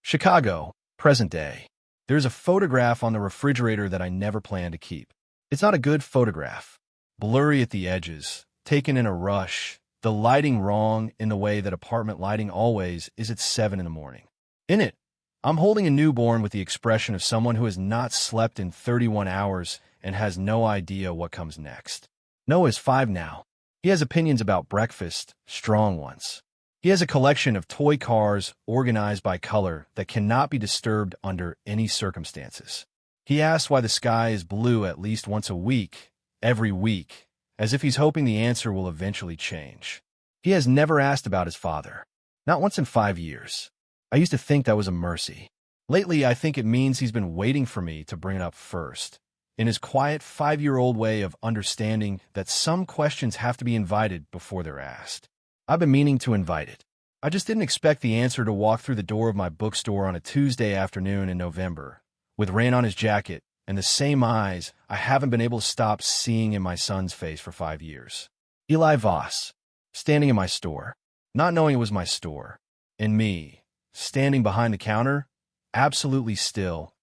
Chicago, present day. There's a photograph on the refrigerator that I never planned to keep. It's not a good photograph. Blurry at the edges, taken in a rush, the lighting wrong in the way that apartment lighting always is at 7 in the morning. In it, I'm holding a newborn with the expression of someone who has not slept in 31 hours and has no idea what comes next. Noah is 5 now. He has opinions about breakfast, strong ones. He has a collection of toy cars organized by color that cannot be disturbed under any circumstances. He asks why the sky is blue at least once a week, every week, as if he's hoping the answer will eventually change. He has never asked about his father, not once in 5 years. I used to think that was a mercy. Lately, I think it means he's been waiting for me to bring it up first, in his quiet 5-year-old way of understanding that some questions have to be invited before they're asked. I've been meaning to invite it. I just didn't expect the answer to walk through the door of my bookstore on a Tuesday afternoon in November, with rain on his jacket and the same eyes I haven't been able to stop seeing in my son's face for 5 years. Eli Voss, standing in my store, not knowing it was my store, and me, standing behind the counter, absolutely still,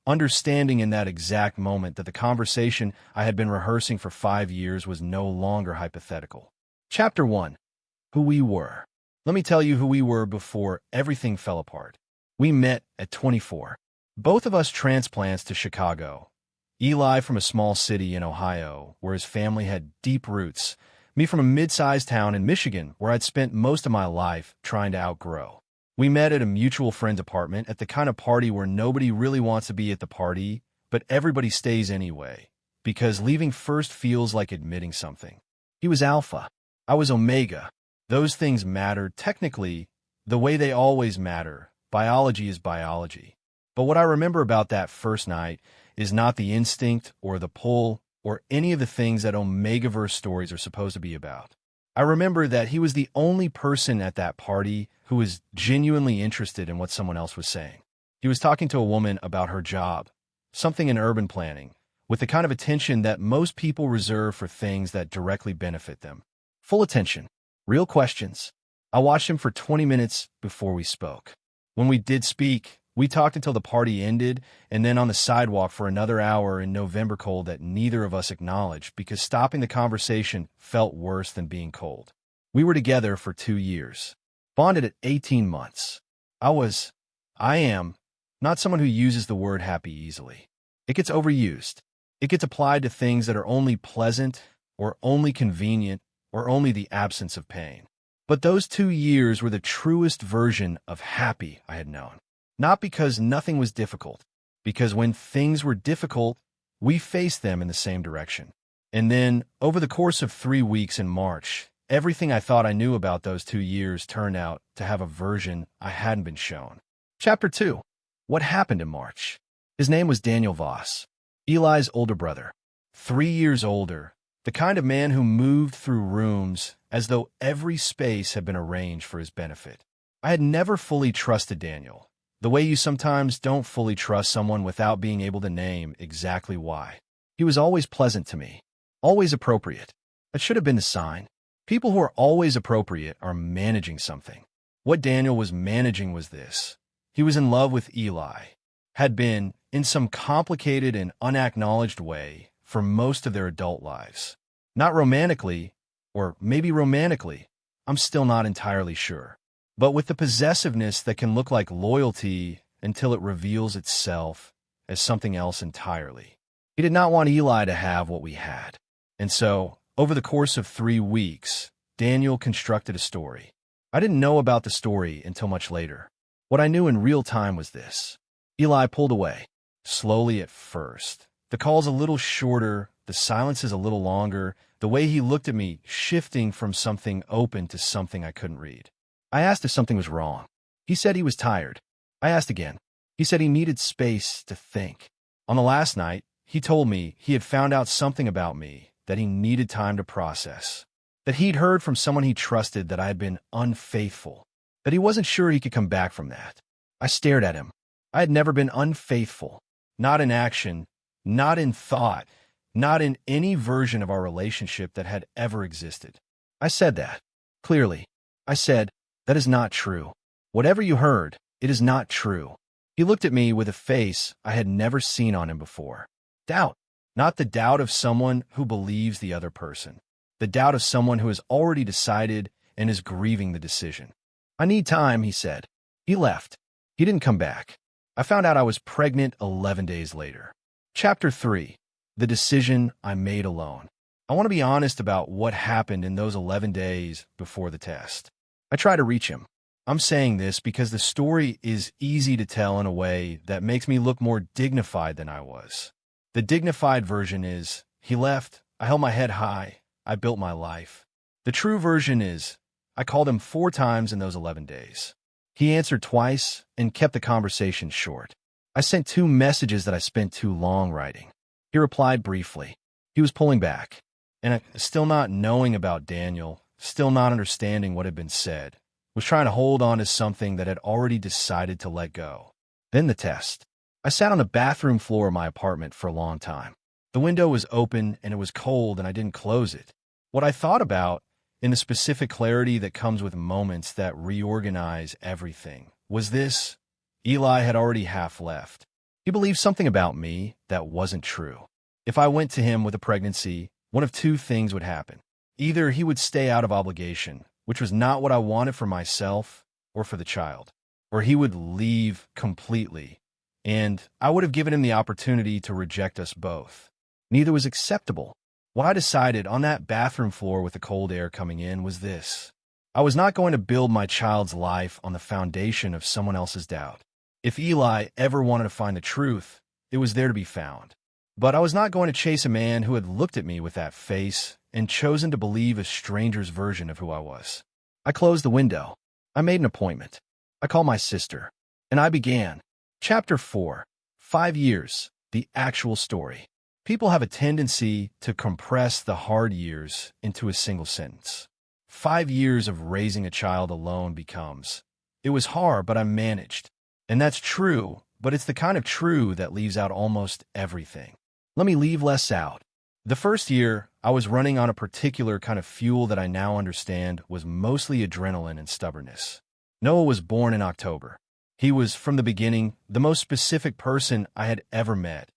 understanding in that exact moment that the conversation I had been rehearsing for 5 years was no longer hypothetical. Chapter 1. Who we were. Let me tell you who we were before everything fell apart. We met at 24. Both of us transplants to Chicago. Eli from a small city in Ohio, where his family had deep roots. Me from a mid-sized town in Michigan, where I'd spent most of my life trying to outgrow. We met at a mutual friend's apartment at the kind of party where nobody really wants to be at the party, but everybody stays anyway, because leaving first feels like admitting something. He was Alpha. I was Omega. Those things mattered technically the way they always matter. Biology is biology. But what I remember about that first night is not the instinct or the pull or any of the things that Omegaverse stories are supposed to be about. I remember that he was the only person at that party who was genuinely interested in what someone else was saying. He was talking to a woman about her job, something in urban planning, with the kind of attention that most people reserve for things that directly benefit them. Full attention. Real questions. I watched him for 20 minutes before we spoke. When we did speak, we talked until the party ended, and then on the sidewalk for another hour in November cold that neither of us acknowledged because stopping the conversation felt worse than being cold. We were together for 2 years, bonded at 18 months. I am, not someone who uses the word happy easily. It gets overused. It gets applied to things that are only pleasant or only convenient or only the absence of pain. But those 2 years were the truest version of happy I had known. Not because nothing was difficult, because when things were difficult, we faced them in the same direction. And then, over the course of 3 weeks in March, everything I thought I knew about those 2 years turned out to have a version I hadn't been shown. Chapter 2. What happened in March? His name was Daniel Voss, Eli's older brother, 3 years older, the kind of man who moved through rooms as though every space had been arranged for his benefit. I had never fully trusted Daniel, the way you sometimes don't fully trust someone without being able to name exactly why. He was always pleasant to me, always appropriate. That should have been the sign. People who are always appropriate are managing something. What Daniel was managing was this. He was in love with Eli, had been, in some complicated and unacknowledged way, for most of their adult lives. Not romantically, or maybe romantically, I'm still not entirely sure. But with the possessiveness that can look like loyalty until it reveals itself as something else entirely. He did not want Eli to have what we had. And so, over the course of 3 weeks, Daniel constructed a story. I didn't know about the story until much later. What I knew in real time was this. Eli pulled away, slowly at first. The call's a little shorter, the silence is a little longer, the way he looked at me shifting from something open to something I couldn't read. I asked if something was wrong. He said he was tired. I asked again. He said he needed space to think. On the last night, he told me he had found out something about me that he needed time to process. That he'd heard from someone he trusted that I had been unfaithful. That he wasn't sure he could come back from that. I stared at him. I had never been unfaithful. Not in action, not in thought, not in any version of our relationship that had ever existed. I said that. Clearly. I said, that is not true. Whatever you heard, It is not true. He looked at me with a face I had never seen on him before. Doubt. Not the doubt of someone who believes the other person. The doubt of someone who has already decided and is grieving the decision. I need time, he said. He left. He didn't come back. I found out I was pregnant 11 days later. Chapter 3. The decision I made alone. I want to be honest about what happened in those 11 days before the test. I tried to reach him. I'm saying this because the story is easy to tell in a way that makes me look more dignified than I was. The dignified version is, he left, I held my head high, I built my life. The true version is, I called him 4 times in those 11 days. He answered twice and kept the conversation short. I sent 2 messages that I spent too long writing. He replied briefly. He was pulling back. And still not knowing about Daniel, still not understanding what had been said, was trying to hold on to something that had already decided to let go. Then the test. I sat on the bathroom floor of my apartment for a long time. The window was open and it was cold and I didn't close it. What I thought about, in the specific clarity that comes with moments that reorganize everything, was this: Eli had already half left. He believed something about me that wasn't true. If I went to him with a pregnancy, one of 2 things would happen. Either he would stay out of obligation, which was not what I wanted for myself or for the child, or he would leave completely, and I would have given him the opportunity to reject us both. Neither was acceptable. What I decided on that bathroom floor with the cold air coming in was this: I was not going to build my child's life on the foundation of someone else's doubt. If Eli ever wanted to find the truth, it was there to be found. But I was not going to chase a man who had looked at me with that face and chosen to believe a stranger's version of who I was. I closed the window. I made an appointment. I called my sister. And I began. Chapter 4. 5 years. The actual story. People have a tendency to compress the hard years into a single sentence. 5 years of raising a child alone becomes, it was hard, but I managed. And that's true, but it's the kind of true that leaves out almost everything. Let me leave less out. The first year, I was running on a particular kind of fuel that I now understand was mostly adrenaline and stubbornness. Noah was born in October. He was, from the beginning, the most specific person I had ever met.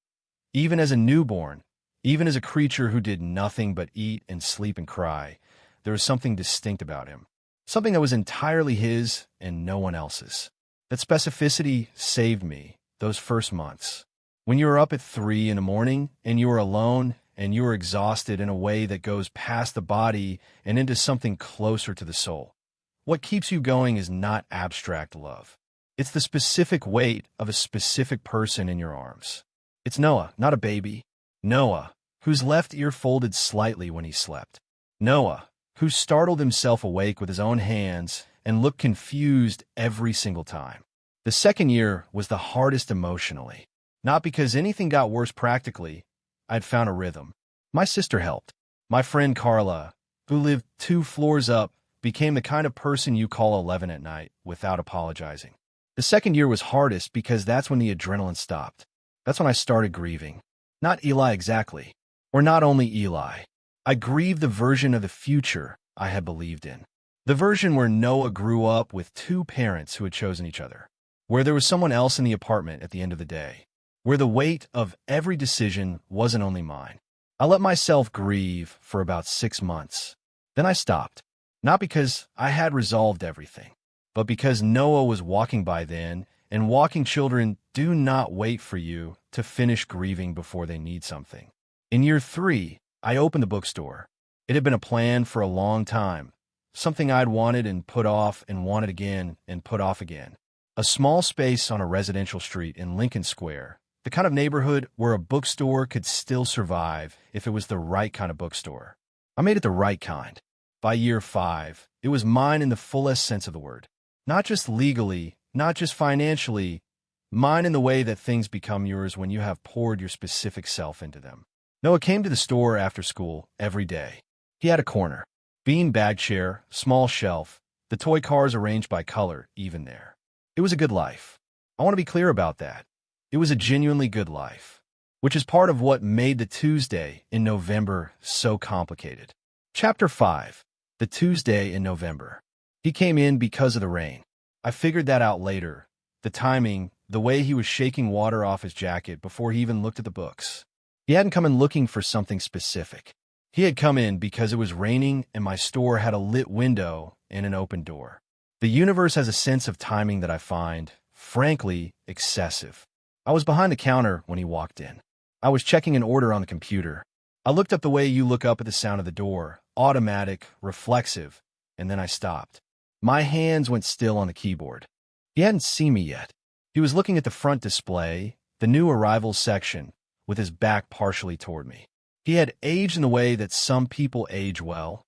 Even as a newborn, even as a creature who did nothing but eat and sleep and cry, there was something distinct about him. Something that was entirely his and no one else's. That specificity saved me those first months. When you are up at 3 in the morning and you are alone and you are exhausted in a way that goes past the body and into something closer to the soul. What keeps you going is not abstract love. It's the specific weight of a specific person in your arms. It's Noah, not a baby. Noah, whose left ear folded slightly when he slept. Noah, who startled himself awake with his own hands and looked confused every single time. The second year was the hardest emotionally. Not because anything got worse practically. I'd found a rhythm. My sister helped. My friend Carla, who lived 2 floors up, became the kind of person you call 11 at night without apologizing. The second year was hardest because that's when the adrenaline stopped. That's when I started grieving. Not Eli exactly, or not only Eli. I grieved the version of the future I had believed in. The version where Noah grew up with 2 parents who had chosen each other. Where there was someone else in the apartment at the end of the day. Where the weight of every decision wasn't only mine. I let myself grieve for about 6 months. Then I stopped. Not because I had resolved everything, but because Noah was walking by then, and walking children do not wait for you to finish grieving before they need something. In year 3, I opened the bookstore. It had been a plan for a long time. Something I'd wanted and put off and wanted again and put off again. A small space on a residential street in Lincoln Square. The kind of neighborhood where a bookstore could still survive if it was the right kind of bookstore. I made it the right kind. By year 5, it was mine in the fullest sense of the word. Not just legally, not just financially, mine in the way that things become yours when you have poured your specific self into them. Noah came to the store after school every day. He had a corner. Bean bag chair, small shelf, the toy cars arranged by color, even there. It was a good life. I want to be clear about that. It was a genuinely good life, which is part of what made the Tuesday in November so complicated. Chapter 5. The Tuesday in November. He came in because of the rain. I figured that out later. the timing, the way he was shaking water off his jacket before he even looked at the books. He hadn't come in looking for something specific. He had come in because it was raining and my store had a lit window and an open door. The universe has a sense of timing that I find, frankly, excessive. I was behind the counter when he walked in. I was checking an order on the computer. I looked up the way you look up at the sound of the door, automatic, reflexive, and then I stopped. My hands went still on the keyboard. He hadn't seen me yet. He was looking at the front display, the new arrivals section, with his back partially toward me. He had aged in the way that some people age well,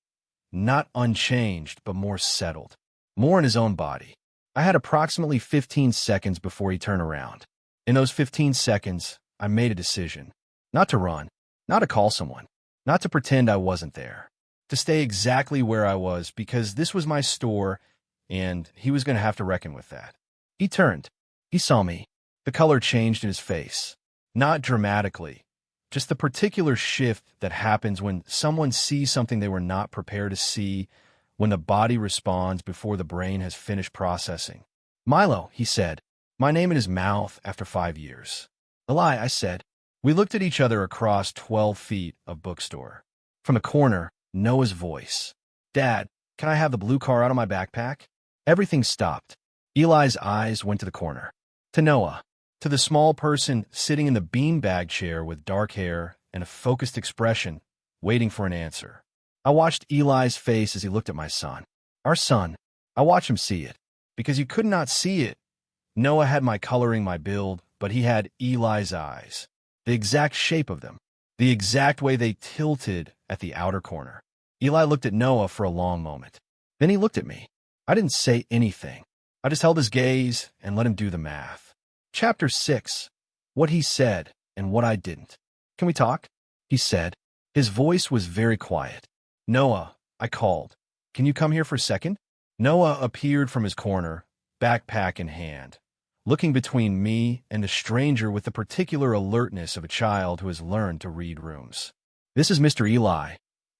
not unchanged, but more settled, more in his own body. I had approximately 15 seconds before he turned around. In those 15 seconds, I made a decision. Not to run, not to call someone, not to pretend I wasn't there. To stay exactly where I was because this was my store and he was going to have to reckon with that. He turned. He saw me. The color changed in his face. Not dramatically. Just the particular shift that happens when someone sees something they were not prepared to see, when the body responds before the brain has finished processing. Milo, he said, my name in his mouth after 5 years. Eli, I said. We looked at each other across 12 feet of bookstore. From the corner, Noah's voice. Dad, can I have the blue car out of my backpack? Everything stopped. Eli's eyes went to the corner. To Noah. To the small person sitting in the beanbag chair with dark hair and a focused expression, waiting for an answer. I watched Eli's face as he looked at my son. Our son. I watched him see it. Because you could not see it. Noah had my coloring, my build, but he had Eli's eyes. The exact shape of them. The exact way they tilted at the outer corner. Eli looked at Noah for a long moment. Then he looked at me. I didn't say anything. I just held his gaze and let him do the math. Chapter 6. What he said and what I didn't. Can we talk? He said. His voice was very quiet. Noah, I called. Can you come here for a second? Noah appeared from his corner, backpack in hand, looking between me and the stranger with the particular alertness of a child who has learned to read rooms. This is Mr. Eli,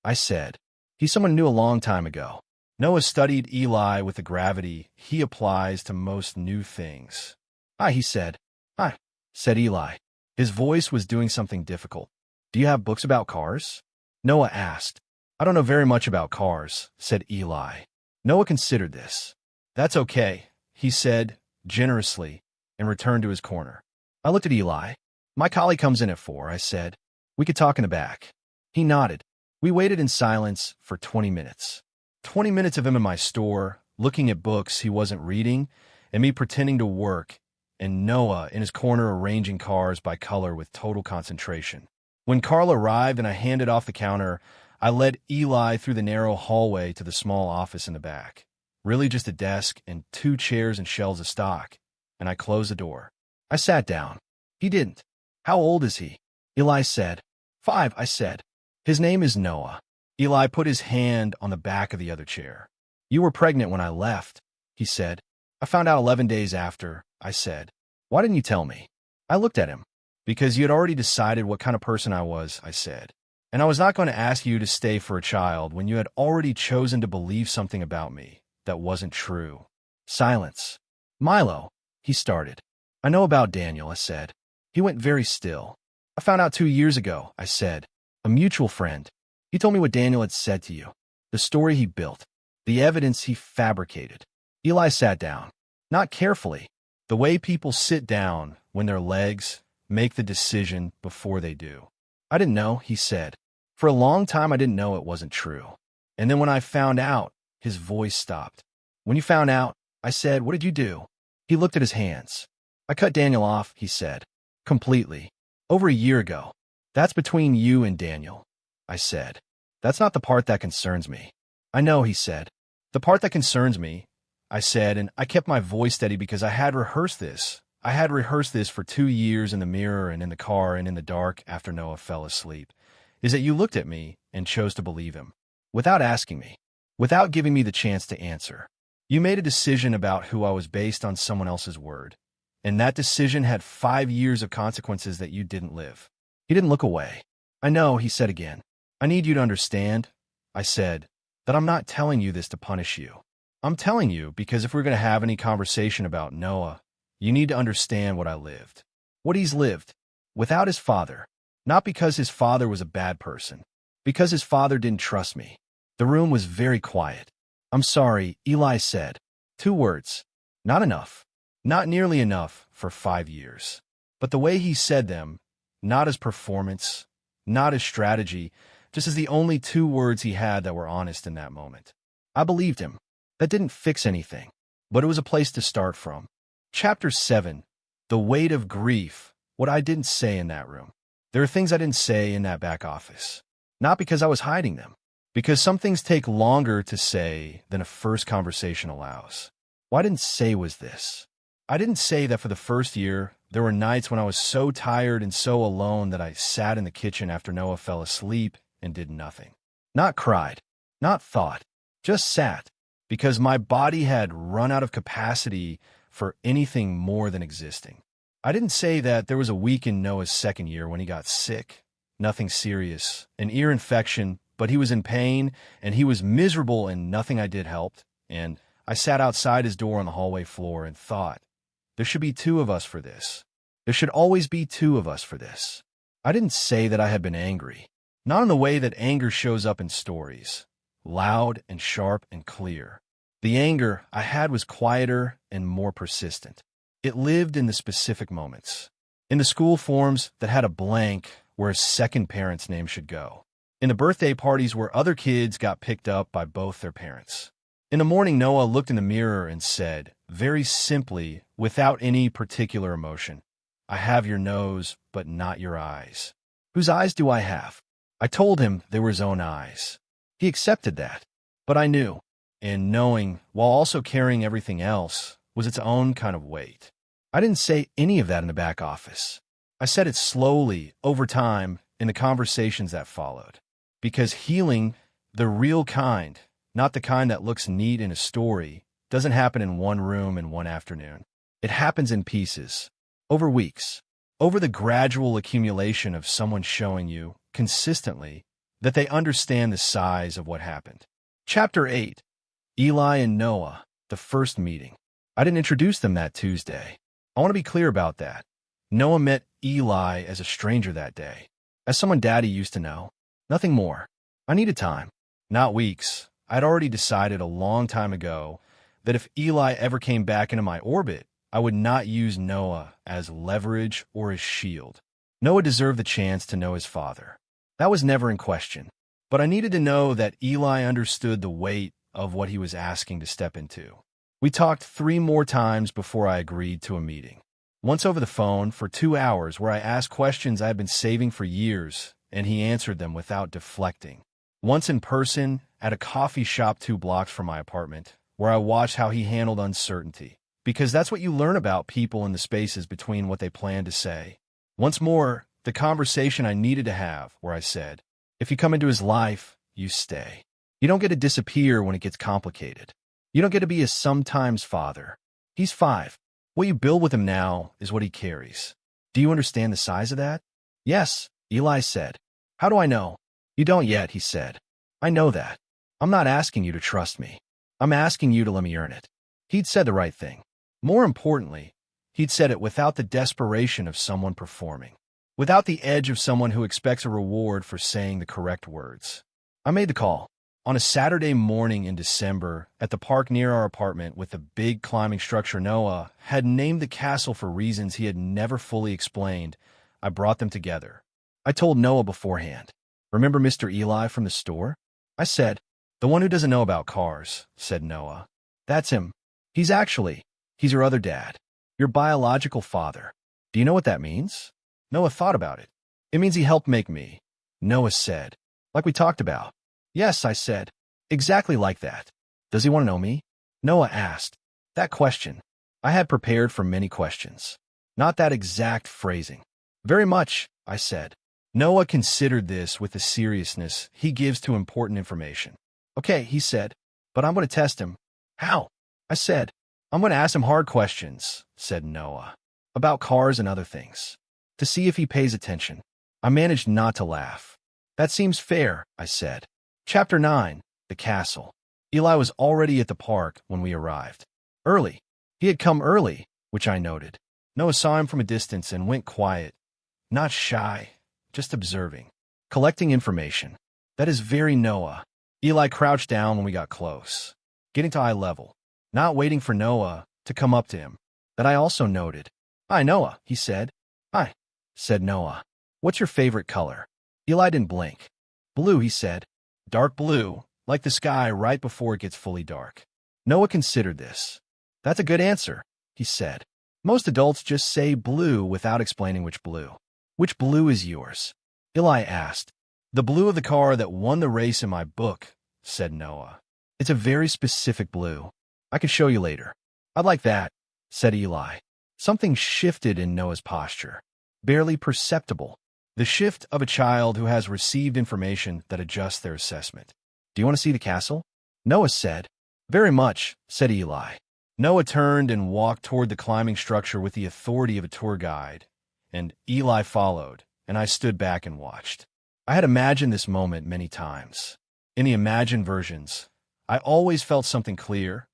I said. He's someone I knew a long time ago. Noah studied Eli with the gravity he applies to most new things. Hi, he said. Hi, said Eli. His voice was doing something difficult. Do you have books about cars? Noah asked. I don't know very much about cars, said Eli. Noah considered this. That's okay, he said, generously, and returned to his corner. I looked at Eli. My collie comes in at 4, I said. We could talk in the back. He nodded. We waited in silence for 20 minutes. 20 minutes of him in my store, looking at books he wasn't reading, and me pretending to work, and Noah in his corner arranging cars by color with total concentration. When Carl arrived and I handed off the counter, I led Eli through the narrow hallway to the small office in the back. Really just a desk and 2 chairs and shelves of stock, and I closed the door. I sat down. He didn't. How old is he? Eli said. 5, I said. His name is Noah. Eli put his hand on the back of the other chair. You were pregnant when I left, he said. I found out 11 days after, I said. Why didn't you tell me? I looked at him. Because you had already decided what kind of person I was, I said. And I was not going to ask you to stay for a child when you had already chosen to believe something about me that wasn't true. Silence. Milo, he started. I know about Daniel, I said. He went very still. I found out 2 years ago, I said. A mutual friend. He told me what Daniel had said to you. The story he built. The evidence he fabricated. Eli sat down. Not carefully. The way people sit down when their legs make the decision before they do. I didn't know, he said. For a long time, I didn't know it wasn't true. And then when I found out, his voice stopped. When you found out, I said, what did you do? He looked at his hands. I cut Daniel off, he said. Completely. Over a year ago. That's between you and Daniel, I said. That's not the part that concerns me. I know, he said. The part that concerns me, I said, and I kept my voice steady because I had rehearsed this. I had rehearsed this for 2 years in the mirror and in the car and in the dark after Noah fell asleep, is that you looked at me and chose to believe him. Without asking me. Without giving me the chance to answer. You made a decision about who I was based on someone else's word. And that decision had 5 years of consequences that you didn't live. He didn't look away. I know, he said again. I need you to understand, I said, that I'm not telling you this to punish you. I'm telling you because if we're going to have any conversation about Noah, you need to understand what I lived. What he's lived. Without his father. Not because his father was a bad person. Because his father didn't trust me. The room was very quiet. I'm sorry, Eli said. 2 words. Not enough. Not nearly enough for 5 years. But the way he said them, not as performance, not as strategy, just as the only 2 words he had that were honest in that moment. I believed him. That didn't fix anything, but it was a place to start from. Chapter 7. The weight of grief. What I didn't say in that room. There are things I didn't say in that back office. Not because I was hiding them. Because some things take longer to say than a first conversation allows. What I didn't say was this. I didn't say that for the first year, there were nights when I was so tired and so alone that I sat in the kitchen after Noah fell asleep and did nothing. Not cried. Not thought. Just sat. Because my body had run out of capacity for anything more than existing. I didn't say that there was a week in Noah's second year when he got sick. Nothing serious. An ear infection, but he was in pain, and he was miserable and nothing I did helped. And I sat outside his door on the hallway floor and thought, there should be 2 of us for this. There should always be 2 of us for this. I didn't say that I had been angry. Not in the way that anger shows up in stories. Loud and sharp and clear. The anger I had was quieter and more persistent. It lived in the specific moments. In the school forms that had a blank where a second parent's name should go. In the birthday parties where other kids got picked up by both their parents. In the morning, Noah looked in the mirror and said, very simply, without any particular emotion, I have your nose, but not your eyes. Whose eyes do I have? I told him they were his own eyes. He accepted that. But I knew. And knowing, while also carrying everything else, was its own kind of weight. I didn't say any of that in the back office. I said it slowly, over time, in the conversations that followed. Because healing, the real kind, not the kind that looks neat in a story, doesn't happen in one room in one afternoon. It happens in pieces, over weeks, over the gradual accumulation of someone showing you, consistently, that they understand the size of what happened. Chapter 8. Eli and Noah, the first meeting. I didn't introduce them that Tuesday. I want to be clear about that. Noah met Eli as a stranger that day, as someone Daddy used to know. Nothing more. I needed time, not weeks. I'd already decided a long time ago that if Eli ever came back into my orbit, I would not use Noah as leverage or as shield. Noah deserved the chance to know his father. That was never in question. But I needed to know that Eli understood the weight of what he was asking to step into. We talked 3 more times before I agreed to a meeting. Once over the phone for 2 hours where I asked questions I had been saving for years, and he answered them without deflecting. Once in person at a coffee shop 2 blocks from my apartment, where I watched how he handled uncertainty. Because that's what you learn about people in the spaces between what they plan to say. Once more, the conversation I needed to have, where I said, if you come into his life, you stay. You don't get to disappear when it gets complicated. You don't get to be a sometimes father. He's 5. What you build with him now is what he carries. Do you understand the size of that? Yes, Eli said. How do I know? You don't yet, he said. I know that. I'm not asking you to trust me. I'm asking you to let me earn it. He'd said the right thing. More importantly, he'd said it without the desperation of someone performing. Without the edge of someone who expects a reward for saying the correct words. I made the call. On a Saturday morning in December, at the park near our apartment with the big climbing structure Noah had named the castle for reasons he had never fully explained, I brought them together. I told Noah beforehand. Remember Mr. Eli from the store? I said, the one who doesn't know about cars, said Noah. That's him. He's your other dad. Your biological father. Do you know what that means? Noah thought about it. It means he helped make me. Noah said, like we talked about. Yes, I said. Exactly like that. Does he want to know me? Noah asked. That question. I had prepared for many questions. Not that exact phrasing. Very much, I said. Noah considered this with the seriousness he gives to important information. Okay, he said, but I'm going to test him. How? I said. I'm going to ask him hard questions, said Noah, about cars and other things, to see if he pays attention. I managed not to laugh. That seems fair, I said. Chapter 9, The Castle. Eli was already at the park when we arrived. Early. He had come early, which I noted. Noah saw him from a distance and went quiet, not shy, just observing, collecting information. That is very Noah. Eli crouched down when we got close, getting to eye level, not waiting for Noah to come up to him. That I also noted. "Hi, Noah," he said. "Hi," said Noah. "What's your favorite color?" Eli didn't blink. "Blue," he said. "Dark blue, like the sky right before it gets fully dark." Noah considered this. "That's a good answer," he said. "Most adults just say blue without explaining which blue." "Which blue is yours?" Eli asked. "The blue of the car that won the race in my book," said Noah. "It's a very specific blue. I can show you later." "I'd like that," said Eli. Something shifted in Noah's posture, barely perceptible. The shift of a child who has received information that adjusts their assessment. "Do you want to see the castle?" Noah said. "Very much," said Eli. Noah turned and walked toward the climbing structure with the authority of a tour guide, and Eli followed, and I stood back and watched. I had imagined this moment many times. In the imagined versions, I always felt something clear,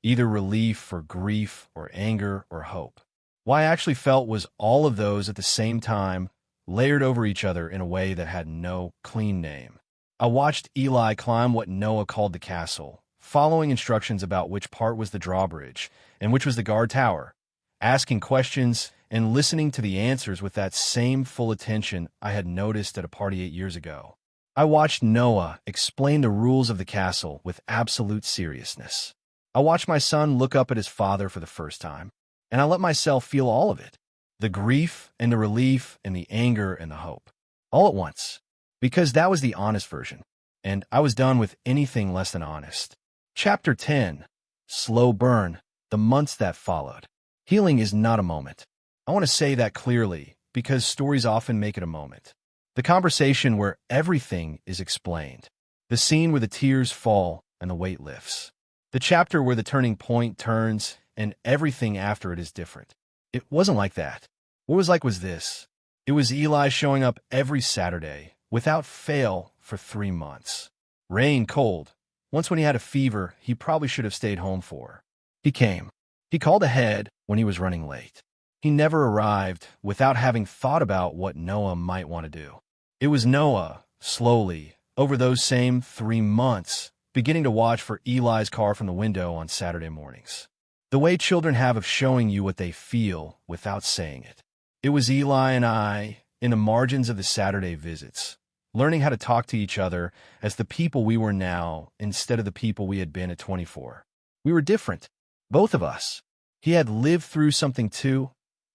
either relief or grief or anger or hope. What I actually felt was all of those at the same time, layered over each other in a way that had no clean name. I watched Eli climb what Noah called the castle, following instructions about which part was the drawbridge and which was the guard tower, asking questions and listening to the answers with that same full attention I had noticed at a party 8 years ago. I watched Noah explain the rules of the castle with absolute seriousness. I watched my son look up at his father for the first time, and I let myself feel all of it. The grief and the relief and the anger and the hope. All at once. Because that was the honest version, and I was done with anything less than honest. Chapter 10. Slow burn. The months that followed. Healing is not a moment. I want to say that clearly, because stories often make it a moment. The conversation where everything is explained. The scene where the tears fall and the weight lifts. The chapter where the turning point turns and everything after it is different. It wasn't like that. What it was like was this. It was Eli showing up every Saturday, without fail, for 3 months. Rain, cold. Once when he had a fever he probably should have stayed home for. He came. He called ahead when he was running late. He never arrived without having thought about what Noah might want to do. It was Noah, slowly, over those same 3 months, beginning to watch for Eli's car from the window on Saturday mornings. The way children have of showing you what they feel without saying it. It was Eli and I, in the margins of the Saturday visits, learning how to talk to each other as the people we were now instead of the people we had been at 24. We were different, both of us. He had lived through something too.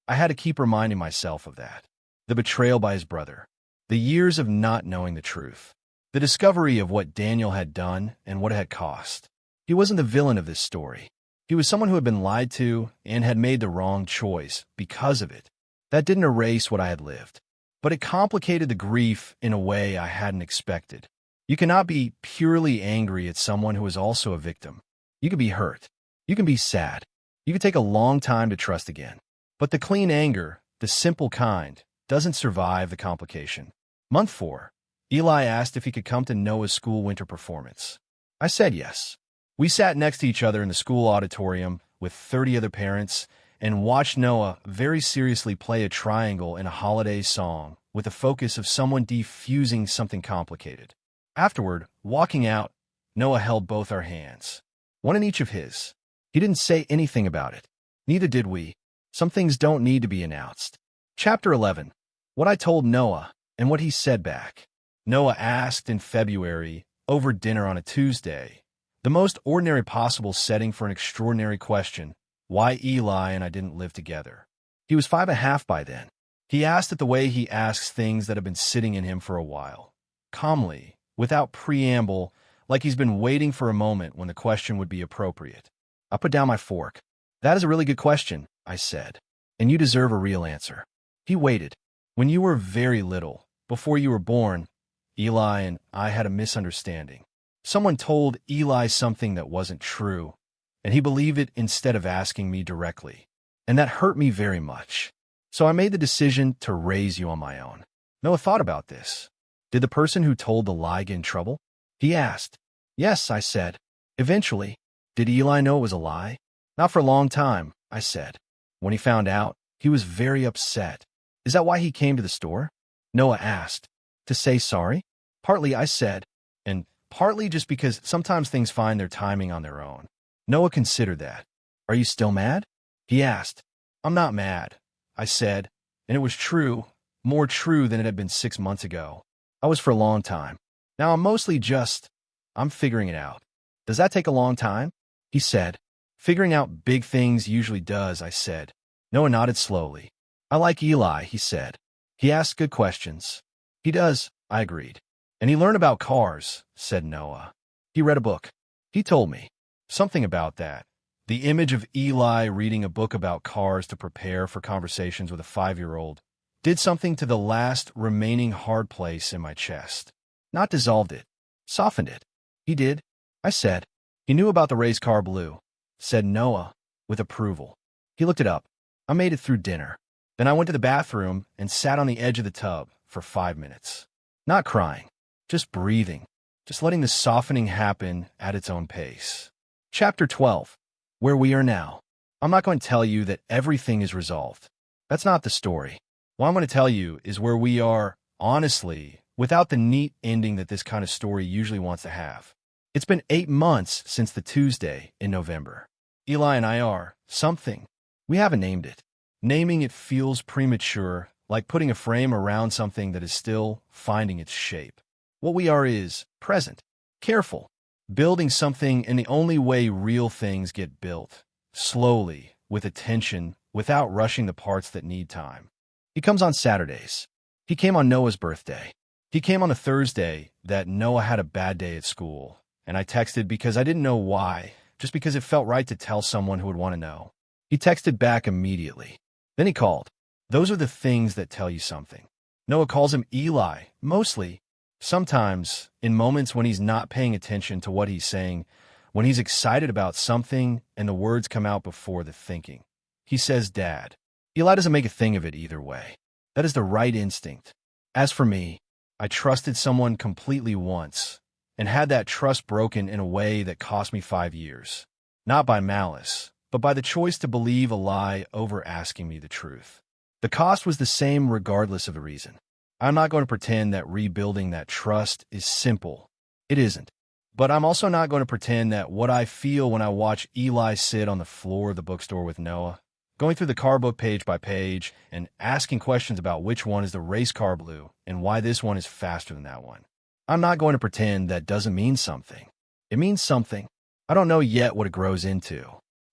I had to keep reminding myself of that. The betrayal by his brother. The years of not knowing the truth. The discovery of what Daniel had done and what it had cost. He wasn't the villain of this story. He was someone who had been lied to and had made the wrong choice because of it. That didn't erase what I had lived, but it complicated the grief in a way I hadn't expected. You cannot be purely angry at someone who is also a victim. You can be hurt. You can be sad. You can take a long time to trust again. But the clean anger, the simple kind, doesn't survive the complication. Month 4. Eli asked if he could come to Noah's school winter performance. I said yes. We sat next to each other in the school auditorium with 30 other parents and watched Noah very seriously play a triangle in a holiday song with the focus of someone defusing something complicated. Afterward, walking out, Noah held both our hands, one in each of his. He didn't say anything about it. Neither did we. Some things don't need to be announced. Chapter 11. What I told Noah and what he said back. Noah asked in February, over dinner on a Tuesday, the most ordinary possible setting for an extraordinary question, why Eli and I didn't live together. He was 5.5 by then. He asked it the way he asks things that have been sitting in him for a while, calmly, without preamble, like he's been waiting for a moment when the question would be appropriate. I put down my fork. That is a really good question, I said, and you deserve a real answer. He waited. When you were very little, before you were born, Eli and I had a misunderstanding. Someone told Eli something that wasn't true, and he believed it instead of asking me directly. And that hurt me very much. So I made the decision to raise you on my own. Noah thought about this. Did the person who told the lie get in trouble? He asked. Yes, I said. Eventually. Did Eli know it was a lie? Not for a long time, I said. When he found out, he was very upset. Is that why he came to the store? Noah asked. To say sorry? Partly, I said, and partly just because sometimes things find their timing on their own. Noah considered that. Are you still mad? He asked. I'm not mad, I said, and it was true, more true than it had been 6 months ago. I was for a long time. Now I'm figuring it out. Does that take a long time? He said. Figuring out big things usually does, I said. Noah nodded slowly. I like Eli, he said. He asks good questions. He does, I agreed. And he learned about cars, said Noah. He read a book. He told me. Something about that. The image of Eli reading a book about cars to prepare for conversations with a 5-year-old did something to the last remaining hard place in my chest. Not dissolved it, softened it. He did, I said. He knew about the race car blue, said Noah, with approval. He looked it up. I made it through dinner. Then I went to the bathroom and sat on the edge of the tub for 5 minutes. Not crying, just breathing, just letting the softening happen at its own pace. Chapter 12. Where we are now. I'm not going to tell you that everything is resolved. That's not the story. What I'm going to tell you is where we are, honestly, without the neat ending that this kind of story usually wants to have. It's been 8 months since the Tuesday in November. Eli and I are something. We haven't named it. Naming it feels premature, like putting a frame around something that is still finding its shape. What we are is present, careful, building something in the only way real things get built, slowly, with attention, without rushing the parts that need time. He comes on Saturdays. He came on Noah's birthday. He came on a Thursday that Noah had a bad day at school, and I texted because I didn't know why, just because it felt right to tell someone who would want to know. He texted back immediately. Then he called. Those are the things that tell you something. Noah calls him Eli, mostly. Sometimes, in moments when he's not paying attention to what he's saying, when he's excited about something and the words come out before the thinking. He says Dad. Eli doesn't make a thing of it either way. That is the right instinct. As for me, I trusted someone completely once and had that trust broken in a way that cost me 5 years. Not by malice, but by the choice to believe a lie over asking me the truth. The cost was the same regardless of the reason. I'm not going to pretend that rebuilding that trust is simple. It isn't. But I'm also not going to pretend that what I feel when I watch Eli sit on the floor of the bookstore with Noah, going through the car book page by page and asking questions about which one is the race car blue and why this one is faster than that one. I'm not going to pretend that doesn't mean something. It means something. I don't know yet what it grows into.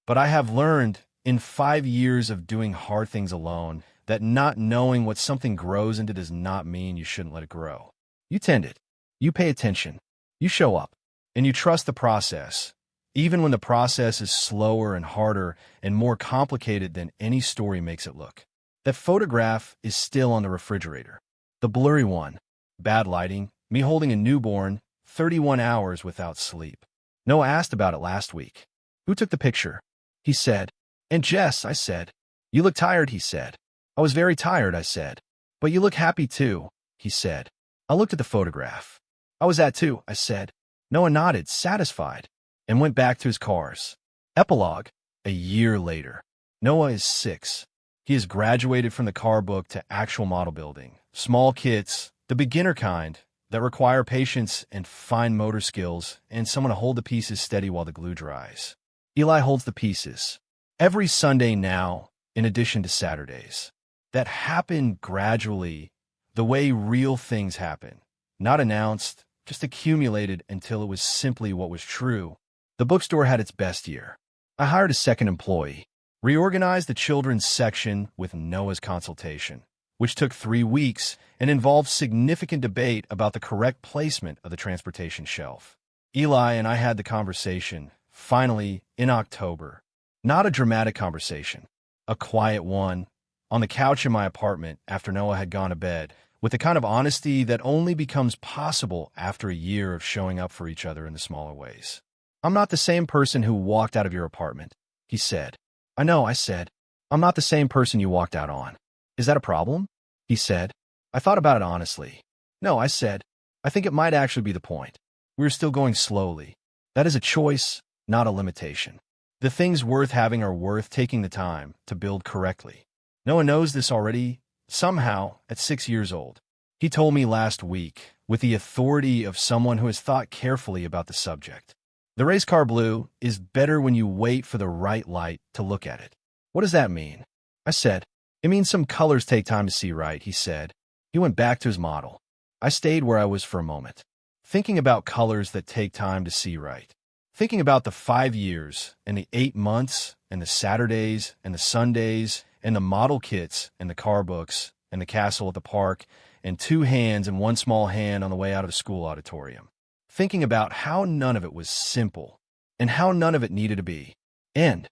But I have learned in 5 years of doing hard things alone that not knowing what something grows into does not mean you shouldn't let it grow. You tend it. You pay attention. You show up. And you trust the process, even when the process is slower and harder and more complicated than any story makes it look. That photograph is still on the refrigerator. The blurry one. Bad lighting. Me holding a newborn. 31 hours without sleep. Noah asked about it last week. Who took the picture? He said. And Jess, I said. You look tired, he said. I was very tired, I said. But you look happy too, he said. I looked at the photograph. I was that too, I said. Noah nodded, satisfied, and went back to his cars. Epilogue. A year later. Noah is 6. He has graduated from the car book to actual model building. Small kits, the beginner kind, that require patience and fine motor skills and someone to hold the pieces steady while the glue dries. Eli holds the pieces. Every Sunday now, in addition to Saturdays. That happened gradually, the way real things happen. Not announced, just accumulated until it was simply what was true. The bookstore had its best year. I hired a second employee, reorganized the children's section with Noah's consultation, which took 3 weeks and involved significant debate about the correct placement of the transportation shelf. Eli and I had the conversation, finally, in October. Not a dramatic conversation, a quiet one, on the couch in my apartment after Noah had gone to bed, with the kind of honesty that only becomes possible after a year of showing up for each other in the smaller ways. I'm not the same person who walked out of your apartment, he said. I know, I said. I'm not the same person you walked out on. Is that a problem? He said. I thought about it honestly. No, I said. I think it might actually be the point. We're still going slowly. That is a choice, not a limitation. The things worth having are worth taking the time to build correctly. No one knows this already. Somehow, at 6 years old, he told me last week, with the authority of someone who has thought carefully about the subject. The race car blue is better when you wait for the right light to look at it. What does that mean? I said, it means some colors take time to see right, he said. He went back to his model. I stayed where I was for a moment, thinking about colors that take time to see right. Thinking about the 5 years and the 8 months and the Saturdays and the Sundays and the model kits and the car books and the castle at the park and 2 hands and 1 small hand on the way out of the school auditorium. Thinking about how none of it was simple and how none of it needed to be. And